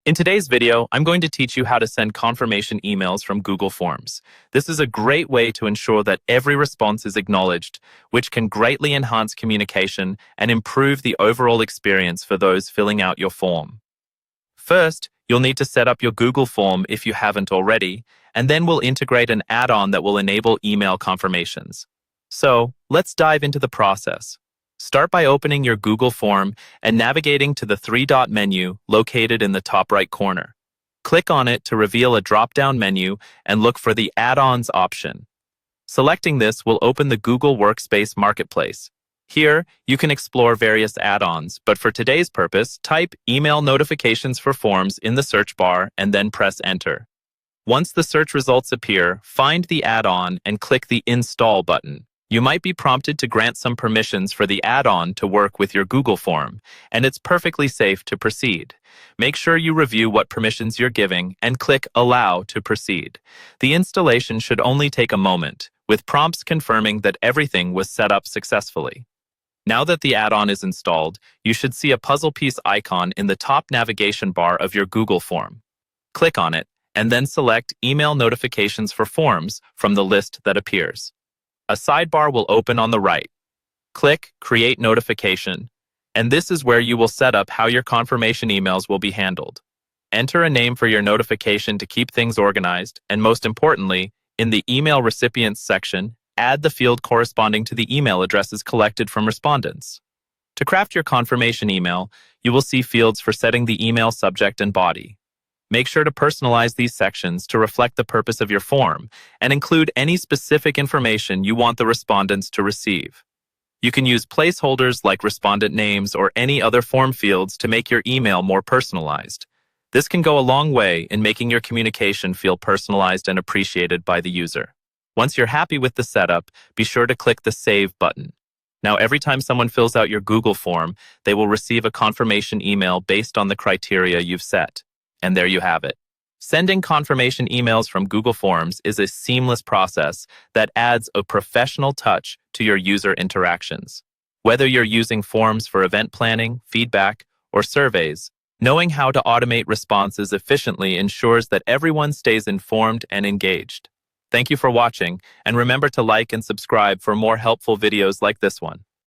In today's video, I'm going to teach you how to send confirmation emails from Google Forms. This is a great way to ensure that every response is acknowledged, which can greatly enhance communication and improve the overall experience for those filling out your form. First, you'll need to set up your Google form if you haven't already, and then we'll integrate an add-on that will enable email confirmations. So, let's dive into the process. Start by opening your Google form and navigating to the three-dot menu located in the top right corner. Click on it to reveal a drop-down menu and look for the Add-ons option. Selecting this will open the Google Workspace Marketplace. Here, you can explore various add-ons, but for today's purpose, type Email Notifications for Forms in the search bar and then press Enter. Once the search results appear, find the add-on and click the Install button. You might be prompted to grant some permissions for the add-on to work with your Google form, and it's perfectly safe to proceed. Make sure you review what permissions you're giving and click Allow to proceed. The installation should only take a moment, with prompts confirming that everything was set up successfully. Now that the add-on is installed, you should see a puzzle piece icon in the top navigation bar of your Google form. Click on it, and then select Email Notifications for Forms from the list that appears. A sidebar will open on the right. Click Create Notification, and this is where you will set up how your confirmation emails will be handled. Enter a name for your notification to keep things organized, and most importantly, in the Email Recipients section, add the field corresponding to the email addresses collected from respondents. To craft your confirmation email, you will see fields for setting the email subject and body. Make sure to personalize these sections to reflect the purpose of your form and include any specific information you want the respondents to receive. You can use placeholders like respondent names or any other form fields to make your email more personalized. This can go a long way in making your communication feel personalized and appreciated by the user. Once you're happy with the setup, be sure to click the Save button. Now, every time someone fills out your Google form, they will receive a confirmation email based on the criteria you've set. And there you have it. Sending confirmation emails from Google Forms is a seamless process that adds a professional touch to your user interactions. Whether you're using forms for event planning, feedback, or surveys, knowing how to automate responses efficiently ensures that everyone stays informed and engaged. Thank you for watching, and remember to like and subscribe for more helpful videos like this one.